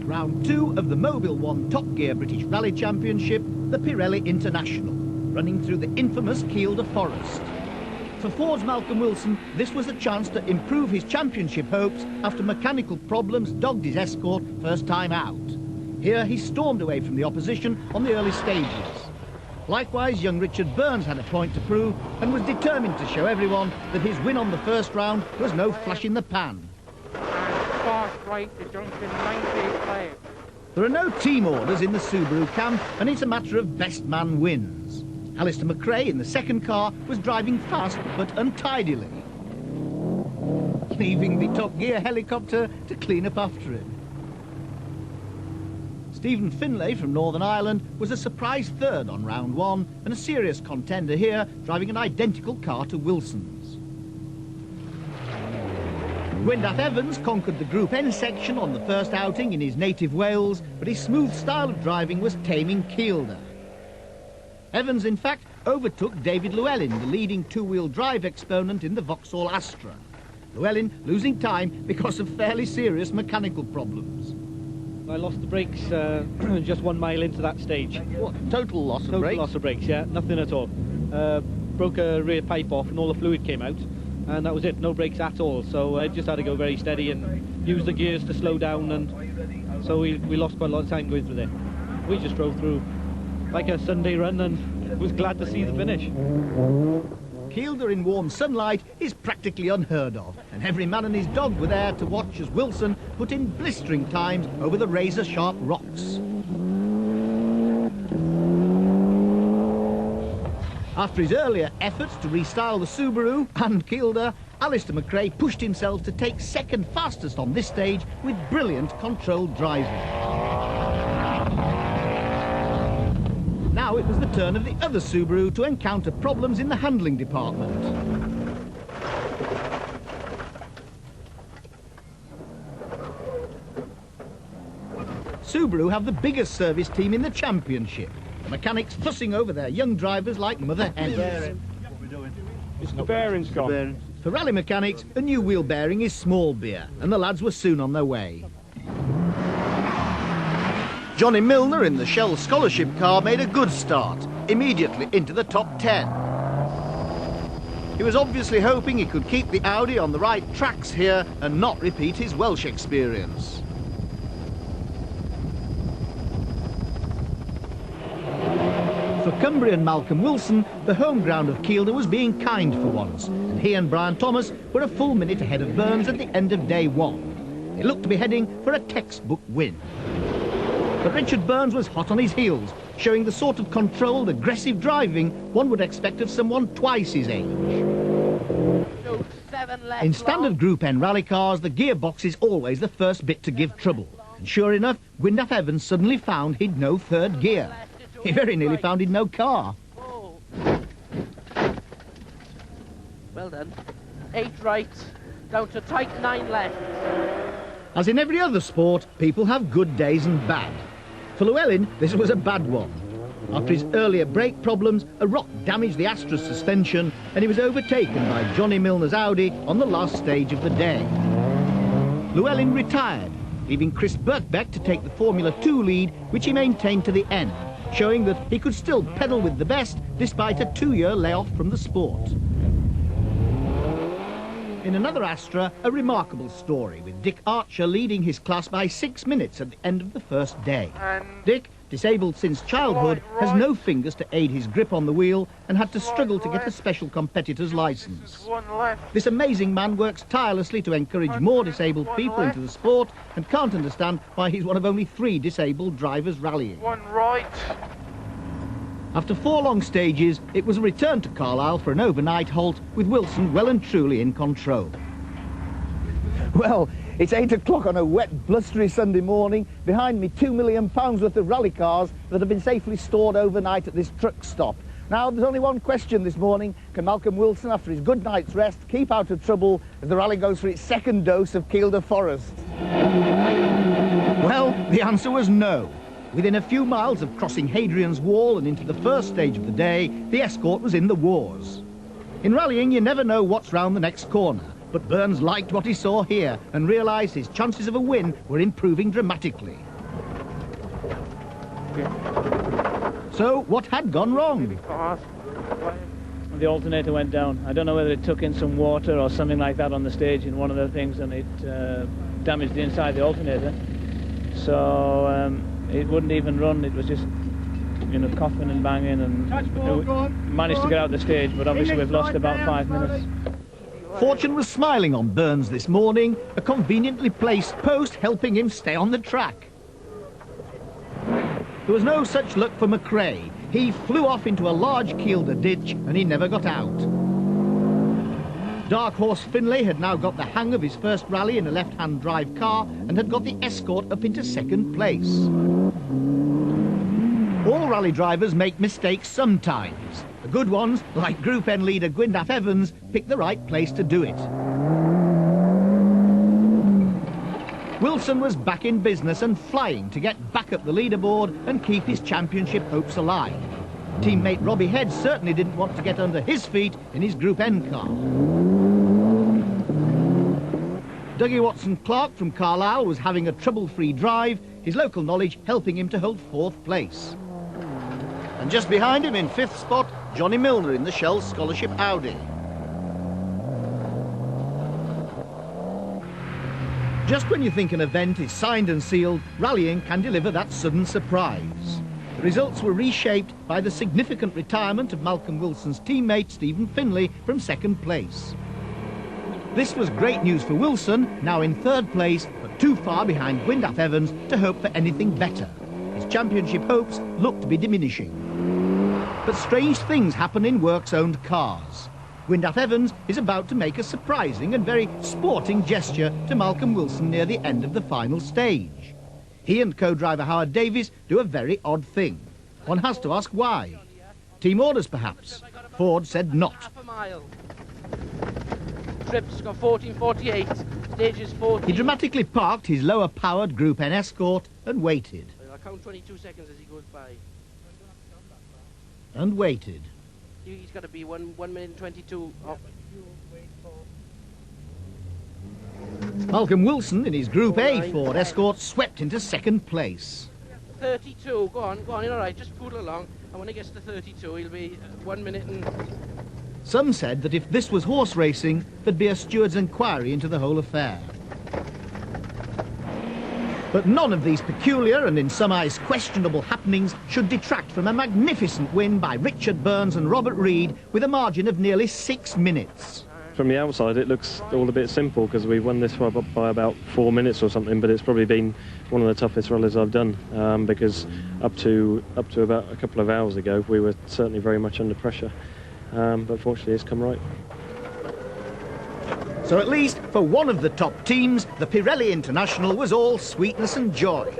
Round 2 of the Mobile 1 Top Gear British Rally Championship, the Pirelli International, running through the infamous Kielder Forest. For Ford's Malcolm Wilson, this was a chance to improve his championship hopes after mechanical problems dogged his Escort first time out. Here he stormed away from the opposition on the early stages. Likewise, young Richard Burns had a point to prove and was determined to show everyone that his win on the first round was no flash in the pan. There are no team orders in the Subaru camp, and it's a matter of best man wins. Alistair McRae in the second car was driving fast but untidily, leaving the Top Gear helicopter to clean up after him. Stephen Finlay from Northern Ireland was a surprise third on round 1 and a serious contender here, driving an identical car to Wilson's. Gwyndaf Evans conquered the Group N section on the first outing in his native Wales, but his smooth style of driving was taming Kielder. Evans, in fact, overtook David Llewellin, the leading two-wheel drive exponent in the Vauxhall Astra. Llewellin losing time because of fairly serious mechanical problems. I lost the brakes just 1 mile into that stage. What, total loss of brakes? Total loss of brakes, yeah, nothing at all. Broke a rear pipe off and all the fluid came out, and that was it, no brakes at all. So I just had to go very steady and use the gears to slow down, and so we lost quite a lot of time going through there. We just drove through like a Sunday run and was glad to see the finish. Kielder in warm sunlight is practically unheard of, and every man and his dog were there to watch as Wilson put in blistering times over the razor-sharp rocks. After his earlier efforts to restyle the Subaru and Kielder, Alistair McRae pushed himself to take second fastest on this stage with brilliant controlled driving. Now it was the turn of the other Subaru to encounter problems in the handling department. Subaru have the biggest service team in the championship. The mechanics fussing over their young drivers like mother hens. What we're doing? It's the bearings gone. For rally mechanics, a new wheel bearing is small beer, and the lads were soon on their way. Johnny Milner in the Shell Scholarship car made a good start, immediately into the top 10. He was obviously hoping he could keep the Audi on the right tracks here and not repeat his Welsh experience. For Cumbrian Malcolm Wilson, the home ground of Kielder was being kind for once, and he and Brian Thomas were a full minute ahead of Burns at the end of day 1. They looked to be heading for a textbook win. But Richard Burns was hot on his heels, showing the sort of controlled, aggressive driving one would expect of someone twice his age. In standard Group N rally cars, the gearbox is always the first bit to give trouble. And sure enough, Gwyndaf Evans suddenly found he'd no third gear. He very nearly found he'd no car. Well done. 8 right, down to tight 9 left. As in every other sport, people have good days and bad. For Llewellin, this was a bad one. After his earlier brake problems, a rock damaged the Astra's suspension, and he was overtaken by Johnny Milner's Audi on the last stage of the day. Llewellin retired, leaving Chris Birkbeck to take the Formula 2 lead, which he maintained to the end, showing that he could still pedal with the best despite a 2-year layoff from the sport. In another Astra, a remarkable story, with Dick Archer leading his class by 6 minutes at the end of the first day. Dick, disabled since childhood, has no fingers to aid his grip on the wheel and had to struggle to get a special competitor's licence. This amazing man works tirelessly to encourage more disabled people into the sport and can't understand why he's one of only 3 disabled drivers rallying. 1 right. After 4 long stages, it was a return to Carlisle for an overnight halt, with Wilson well and truly in control. Well, it's 8 o'clock on a wet, blustery Sunday morning. Behind me, £2 million worth of rally cars that have been safely stored overnight at this truck stop. Now, there's only one question this morning. Can Malcolm Wilson, after his good night's rest, keep out of trouble as the rally goes for its second dose of Kielder Forest? Well, the answer was no. Within a few miles of crossing Hadrian's Wall and into the first stage of the day, the Escort was in the wars. In rallying, you never know what's round the next corner, But Burns liked what he saw here and realised his chances of a win were improving dramatically. So, what had gone wrong? The alternator went down. I don't know whether it took in some water or something like that on the stage in one of the things, and it damaged the inside of the alternator. So it wouldn't even run. It was just, you know, coughing and banging, and managed to get out the stage, but obviously we've lost about 5 minutes. Fortune was smiling on Burns this morning, a conveniently placed post helping him stay on the track. There was no such luck for McRae. He flew off into a large Kielder ditch and he never got out. Dark Horse Finlay had now got the hang of his first rally in a left-hand drive car and had got the Escort up into second place. All rally drivers make mistakes sometimes. The good ones, like Group N leader Gwyndaf Evans, pick the right place to do it. Wilson was back in business and flying to get back up the leaderboard and keep his championship hopes alive. Teammate Robbie Head certainly didn't want to get under his feet in his Group N car. Dougie Watson-Clark from Carlisle was having a trouble-free drive, his local knowledge helping him to hold fourth place. And just behind him in fifth spot, Johnny Milner in the Shell Scholarship Audi. Just when you think an event is signed and sealed, rallying can deliver that sudden surprise. The results were reshaped by the significant retirement of Malcolm Wilson's teammate Stephen Finlay from second place. This was great news for Wilson, now in third place, but too far behind Gwyndaf Evans to hope for anything better. His championship hopes looked to be diminishing. But strange things happen in works-owned cars. Gwyndaf Evans is about to make a surprising and very sporting gesture to Malcolm Wilson near the end of the final stage. He and co-driver Howard Davies do a very odd thing. One has to ask why. Team orders, perhaps. Ford said not. Half a mile. Trips got 14:48. Stages 14. He dramatically parked his lower-powered Group N Escort and waited. I'll count 22 seconds as he goes by. And waited. He's got to be 1 minute and 22 off. Malcolm Wilson in his Group A Ford Escort swept into second place. 32, go on, you're all right, just poodle along. And when he gets to 32, he'll be 1 minute and... Some said that if this was horse racing, there'd be a steward's inquiry into the whole affair. But none of these peculiar and in some eyes questionable happenings should detract from a magnificent win by Richard Burns and Robert Reid with a margin of nearly 6 minutes. From the outside it looks all a bit simple because we won this by about 4 minutes or something, but it's probably been one of the toughest rallies I've done because up to about a couple of hours ago we were certainly very much under pressure, but fortunately it's come right. So at least for one of the top teams, the Pirelli International was all sweetness and joy.